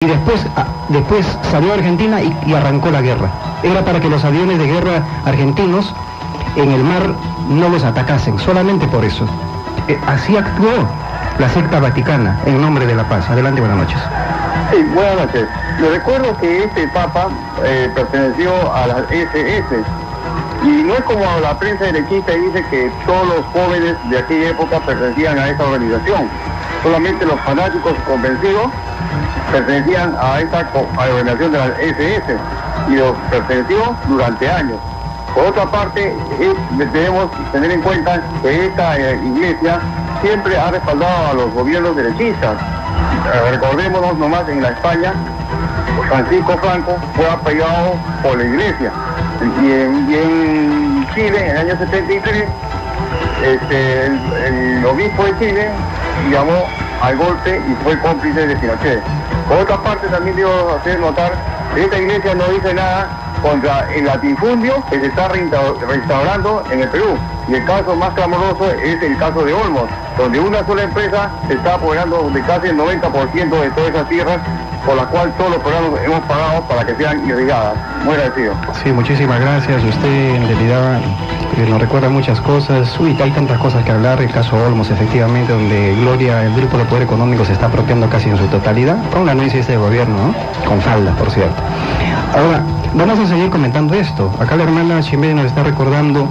y después salió a Argentina y arrancó la guerra. Era para que los aviones de guerra argentinos en el mar no los atacasen, solamente por eso. Así actuó la secta vaticana en nombre de la paz. Adelante, buenas noches. Sí, buenas noches. Le recuerdo que este Papa perteneció a las SS, y no es como la prensa derechista dice que todos los jóvenes de aquella época pertenecían a esta organización. Solamente los fanáticos convencidos pertenecían a esta organización de la SS, y los perteneció durante años. Por otra parte, debemos tener en cuenta que esta iglesia siempre ha respaldado a los gobiernos derechistas. Recordémonos nomás, en la España, Francisco Franco fue apoyado por la iglesia. Y en Chile, en el año 73, el obispo de Chile llamó al golpe y fue cómplice de Pinochet. Por otra parte, también debo hacer notar que esta iglesia no dice nada contra el latifundio que se está restaurando en el Perú. Y el caso más clamoroso es el caso de Olmos, donde una sola empresa se está apoderando de casi el 90% de todas esas tierras, por la cual todos los peruanos hemos pagado para que sean irrigadas. Muy agradecido. Sí, muchísimas gracias. Usted en realidad nos recuerda muchas cosas. Hay tantas cosas que hablar. El caso Olmos, efectivamente, donde Gloria, el grupo de poder económico, se está apropiando casi en su totalidad, con la anuencia de este gobierno, ¿no? Con faldas, por cierto. Ahora, vamos a seguir comentando esto. Acá la hermana Chimé nos está recordando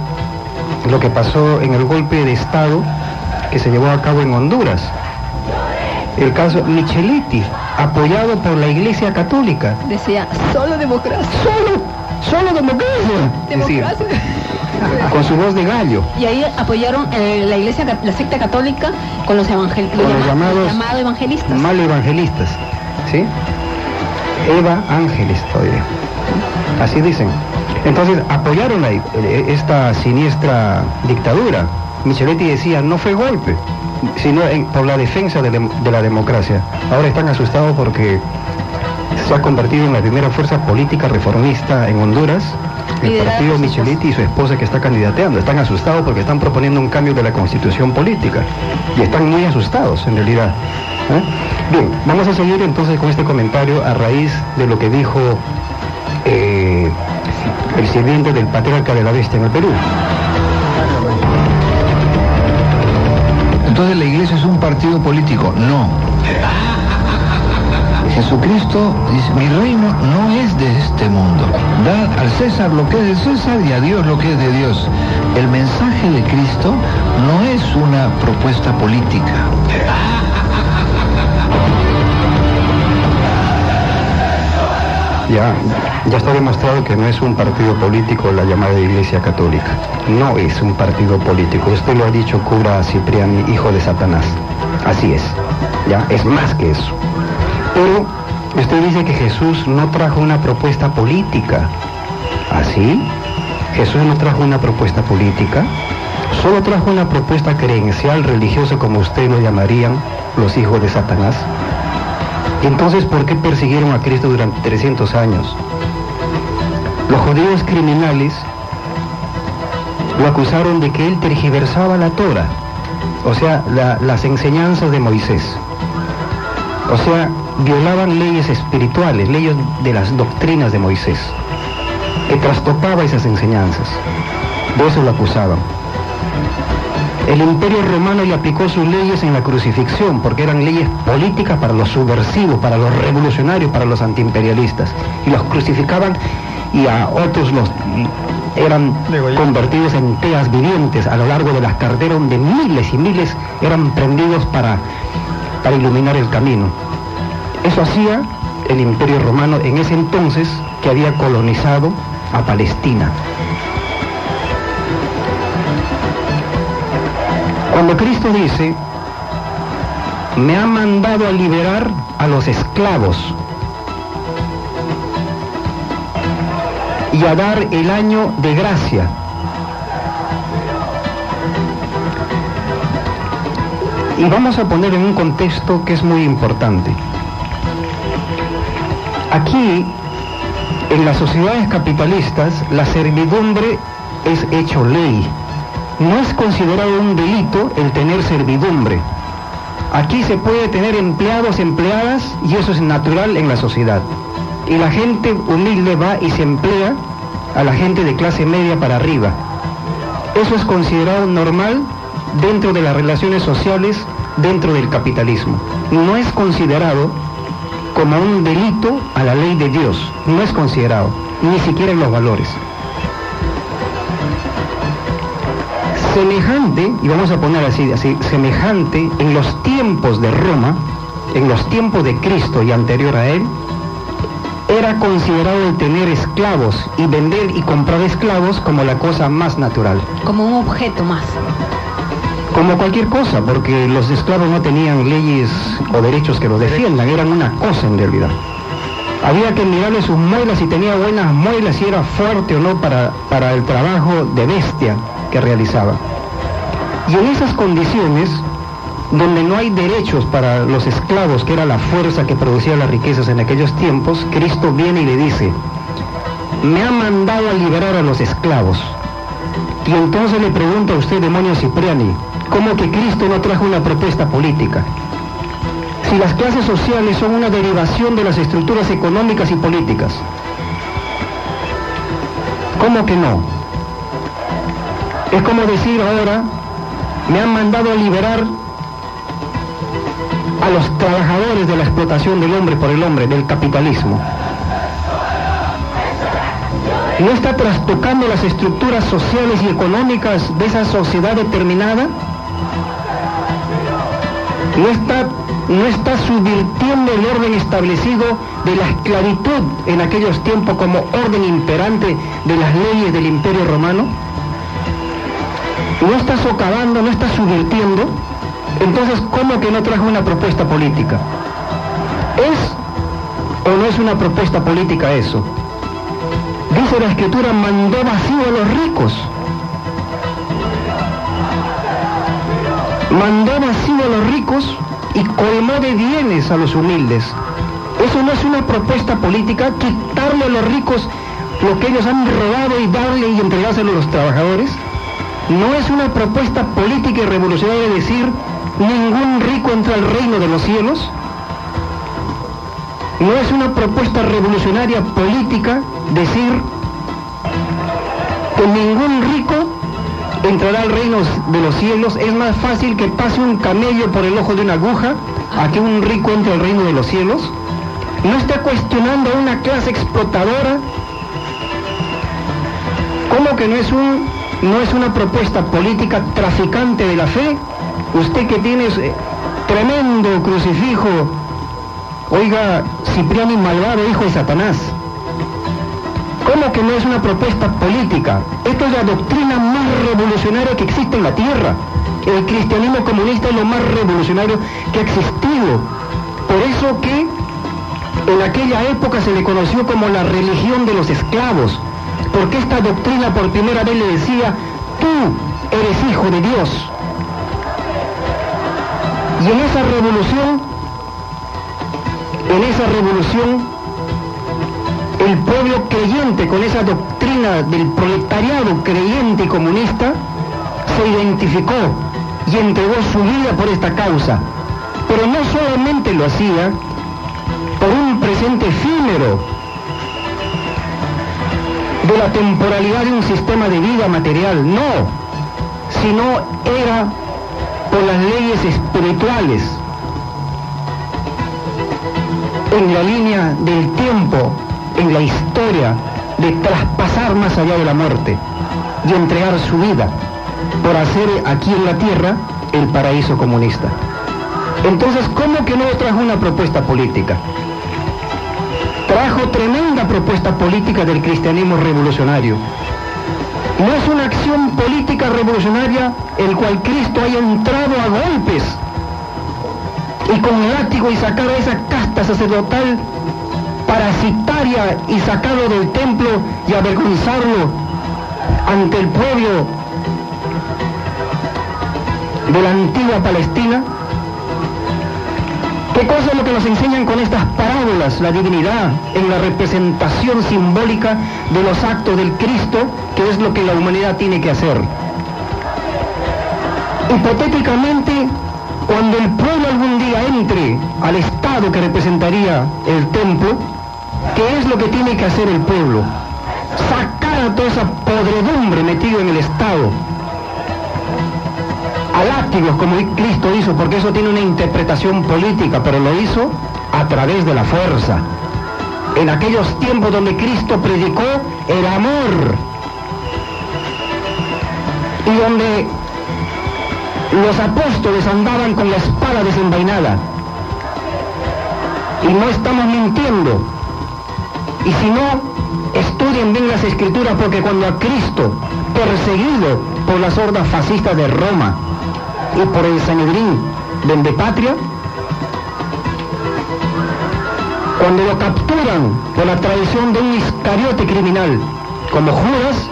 lo que pasó en el golpe de Estado que se llevó a cabo en Honduras. El caso Micheletti, apoyado por la Iglesia Católica. Decía, solo democracia. Solo democracia. Democracia. Decía, con su voz de gallo. Y ahí apoyaron la Iglesia, la secta católica, con los llamados evangelistas. Malo evangelistas, ¿sí? Eva Ángeles todavía. Así dicen. Entonces apoyaron esta siniestra dictadura. Micheletti decía, no fue golpe, sino por la defensa de la democracia. Ahora están asustados porque se ha convertido en la primera fuerza política reformista en Honduras, el partido Micheletti y su esposa que está candidateando. Están asustados porque están proponiendo un cambio de la constitución política y están muy asustados en realidad. Bien, vamos a seguir entonces con este comentario a raíz de lo que dijo el sirviente del patriarca de la bestia en el Perú. Entonces la iglesia es un partido político. No. Jesucristo dice, mi reino no es de este mundo. Dad al César lo que es de César y a Dios lo que es de Dios. El mensaje de Cristo no es una propuesta política. Ya está demostrado que no es un partido político la llamada Iglesia Católica. No es un partido político. Usted lo ha dicho, cura Cipriani, hijo de Satanás. Así es. Ya, es más que eso. Pero usted dice que Jesús no trajo una propuesta política. ¿Así? Jesús no trajo una propuesta política. Solo trajo una propuesta creencial, religiosa, como usted lo llamarían los hijos de Satanás. Entonces, ¿por qué persiguieron a Cristo durante 300 años? Los judíos criminales lo acusaron de que él tergiversaba la Torah, o sea, las enseñanzas de Moisés. O sea, violaban leyes espirituales, leyes de las doctrinas de Moisés, que trastocaba esas enseñanzas. De eso lo acusaban. El Imperio Romano le aplicó sus leyes en la crucifixión, porque eran leyes políticas para los subversivos, para los revolucionarios, para los antiimperialistas. Y los crucificaban y a otros los eran convertidos en teas vivientes a lo largo de las carreteras, donde miles y miles eran prendidos para iluminar el camino. Eso hacía el Imperio Romano en ese entonces, que había colonizado a Palestina. Cuando Cristo dice, me ha mandado a liberar a los esclavos y a dar el año de gracia, y vamos a poner en un contexto que es muy importante. Aquí, en las sociedades capitalistas, la servidumbre es hecho ley. No es considerado un delito el tener servidumbre. Aquí se puede tener empleados, empleadas, y eso es natural en la sociedad. Y la gente humilde va y se emplea a la gente de clase media para arriba. Eso es considerado normal dentro de las relaciones sociales, dentro del capitalismo. No es considerado como un delito a la ley de Dios. No es considerado, ni siquiera en los valores. Semejante, y vamos a poner así, semejante en los tiempos de Roma, en los tiempos de Cristo y anterior a él, era considerado el tener esclavos y vender y comprar esclavos como la cosa más natural. Como un objeto más. Como cualquier cosa, porque los esclavos no tenían leyes o derechos que los defiendan, eran una cosa en realidad. Había que mirarle sus muelas, si tenía buenas muelas, si era fuerte o no para el trabajo de bestia que realizaba. Y en esas condiciones, donde no hay derechos para los esclavos, que era la fuerza que producía las riquezas en aquellos tiempos, Cristo viene y le dice: me ha mandado a liberar a los esclavos. Y entonces le pregunta a usted, demonio Cipriani, ¿cómo que Cristo no trajo una propuesta política? Si las clases sociales son una derivación de las estructuras económicas y políticas. ¿Cómo que no? Es como decir ahora, me han mandado a liberar a los trabajadores de la explotación del hombre por el hombre, del capitalismo. ¿No está trastocando las estructuras sociales y económicas de esa sociedad determinada? ¿No está subvirtiendo el orden establecido de la esclavitud en aquellos tiempos como orden imperante de las leyes del Imperio Romano? ¿No está socavando, no está subvirtiendo? Entonces, ¿cómo que no trajo una propuesta política? ¿Es o no es una propuesta política eso? Dice la Escritura, mandó vacío a los ricos. Mandó vacío a los ricos y colmó de bienes a los humildes. ¿Eso no es una propuesta política? Quitarle a los ricos lo que ellos han robado y darle y entregárselo a los trabajadores. ¿No es una propuesta política y revolucionaria decir, ningún rico entra al reino de los cielos? ¿No es una propuesta revolucionaria política decir que ningún rico entrará al reino de los cielos? Es más fácil que pase un camello por el ojo de una aguja a que un rico entre al reino de los cielos. ¿No está cuestionando a una clase explotadora? ¿Cómo que no es una propuesta política traficante de la fe? Usted que tiene tremendo crucifijo, oiga, Cipriani malvado, hijo de Satanás. ¿Cómo que no es una propuesta política? Esta es la doctrina más revolucionaria que existe en la tierra. El cristianismo comunista es lo más revolucionario que ha existido. Por eso que en aquella época se le conoció como la religión de los esclavos. Porque esta doctrina por primera vez le decía, tú eres hijo de Dios. Y en esa revolución, el pueblo creyente, con esa doctrina del proletariado creyente y comunista, se identificó y entregó su vida por esta causa. Pero no solamente lo hacía por un presente efímero de la temporalidad de un sistema de vida material, no, sino era por las leyes espirituales, en la línea del tiempo, en la historia, de traspasar más allá de la muerte y entregar su vida por hacer aquí en la tierra el paraíso comunista. Entonces, ¿cómo que no trajo una propuesta política? Trajo tremenda propuesta política del cristianismo revolucionario. No es una acción política revolucionaria el cual Cristo haya entrado a golpes y con látigo y sacar a esa casta sacerdotal parasitaria y sacarlo del templo y avergonzarlo ante el pueblo de la antigua Palestina. ¿Qué cosa es lo que nos enseñan con estas parábolas? La divinidad en la representación simbólica de los actos del Cristo, que es lo que la humanidad tiene que hacer. Hipotéticamente, cuando el pueblo algún día entre al Estado que representaría el templo, ¿qué es lo que tiene que hacer el pueblo? Sacar a toda esa podredumbre metida en el Estado, a látigos como Cristo hizo, porque eso tiene una interpretación política, pero lo hizo a través de la fuerza. En aquellos tiempos donde Cristo predicó el amor y donde los apóstoles andaban con la espada desenvainada. Y no estamos mintiendo. Y si no, estudien bien las Escrituras, porque cuando a Cristo, perseguido por las hordas fascistas de Roma y por el Sanedrín de Patria, cuando lo capturan por la traición de un Iscariote criminal como Judas,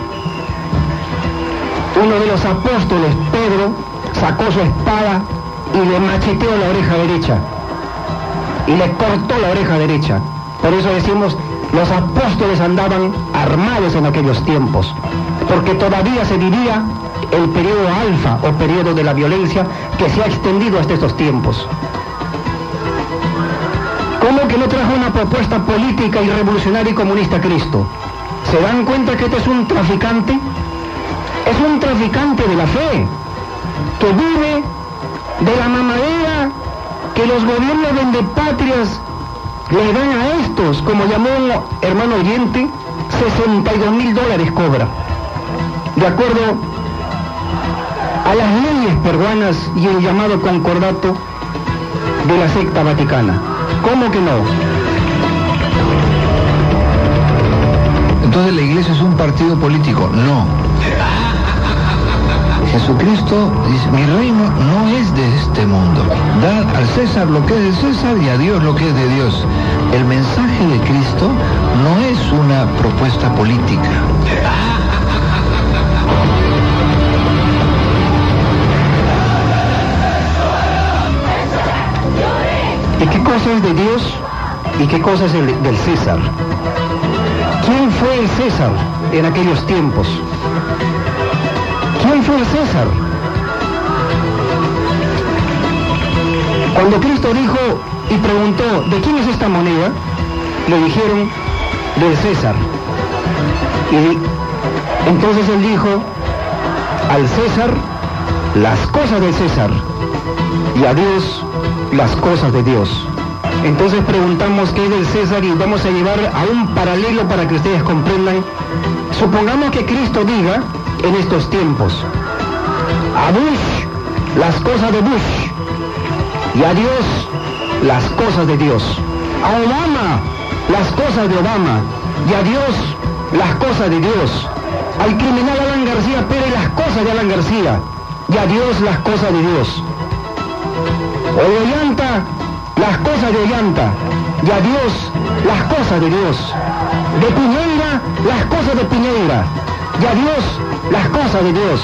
uno de los apóstoles, Pedro, sacó su espada y le macheteó la oreja derecha y le cortó la oreja derecha. Por eso decimos, los apóstoles andaban armados en aquellos tiempos, porque todavía se vivía el periodo alfa o periodo de la violencia que se ha extendido hasta estos tiempos. ¿Cómo que no trajo una propuesta política y revolucionaria y comunista Cristo? ¿Se dan cuenta que este es un traficante? Es un traficante de la fe, que vive de la mamadera que los gobiernos vendepatrias le dan a estos, como llamó un hermano oyente, $62.000 cobra, de acuerdo a las leyes peruanas y el llamado concordato de la secta vaticana. ¿Cómo que no? Entonces la iglesia es un partido político. No. Jesucristo dice, mi reino no es de este mundo. Dad al César lo que es de César y a Dios lo que es de Dios. El mensaje de Cristo no es una propuesta política. ¿Y qué cosa es de Dios y qué cosa es del César? ¿Quién fue el César en aquellos tiempos? ¿Quién fue el César? Cuando Cristo dijo y preguntó, ¿de quién es esta moneda?, le dijeron, del César. Y entonces él dijo, al César las cosas del César y a Dios las cosas de Dios. Entonces preguntamos qué es del César y vamos a llevar a un paralelo para que ustedes comprendan. Supongamos que Cristo diga en estos tiempos, a Bush las cosas de Bush y a Dios las cosas de Dios, a Obama las cosas de Obama y a Dios las cosas de Dios, al criminal Alan García Pérez las cosas de Alan García y a Dios las cosas de Dios, o de Ollanta las cosas de Ollanta y a Dios las cosas de Dios, de Piñeira las cosas de Piñeira y a Dios las cosas de Dios.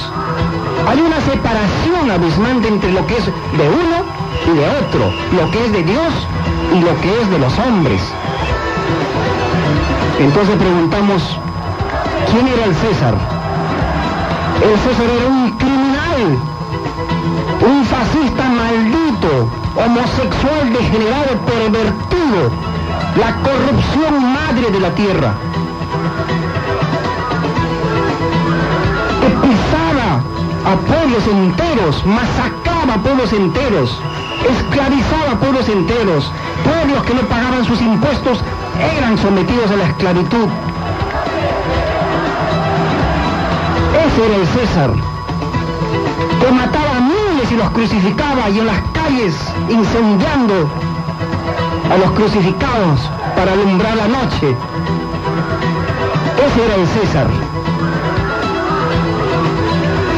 Hay una separación abismante entre lo que es de uno y de otro, lo que es de Dios y lo que es de los hombres. Entonces preguntamos, ¿quién era el César? El César era un criminal, un fascista maldito, homosexual degenerado, pervertido, la corrupción madre de la tierra, que pisaba a pueblos enteros, masacraba a pueblos enteros, esclavizaba a pueblos enteros, pueblos que no pagaban sus impuestos eran sometidos a la esclavitud. Ese era el César, que mataba a miles y los crucificaba, y en las calles incendiando a los crucificados para alumbrar la noche. Ese era el César.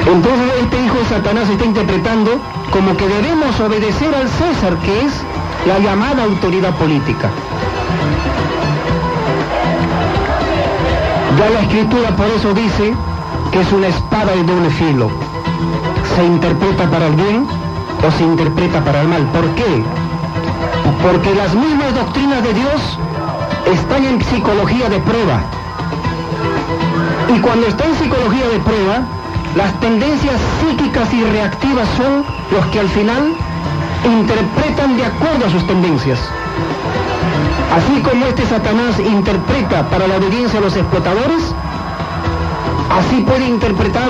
Entonces este hijo de Satanás está interpretando como que debemos obedecer al César, que es la llamada autoridad política. Ya la Escritura por eso dice que es una espada de doble filo. Se interpreta para el bien o se interpreta para el mal. ¿Por qué? Porque las mismas doctrinas de Dios están en psicología de prueba. Y cuando está en psicología de prueba, las tendencias psíquicas y reactivas son los que al final interpretan de acuerdo a sus tendencias. Así como este Satanás interpreta para la obediencia a los explotadores, así puede interpretar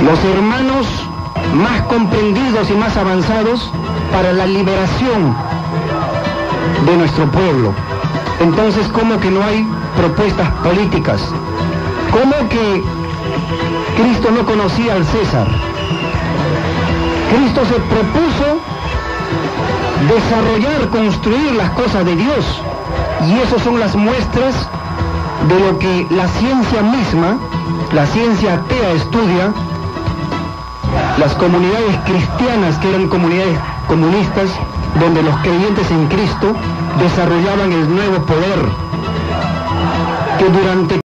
los hermanos más comprendidos y más avanzados para la liberación de nuestro pueblo. Entonces, ¿cómo que no hay propuestas políticas? ¿Cómo que Cristo no conocía al César? Cristo se propuso desarrollar, construir las cosas de Dios, y esas son las muestras de lo que la ciencia misma, la ciencia atea, estudia. Las comunidades cristianas, que eran comunidades comunistas, donde los creyentes en Cristo desarrollaban el nuevo poder que durante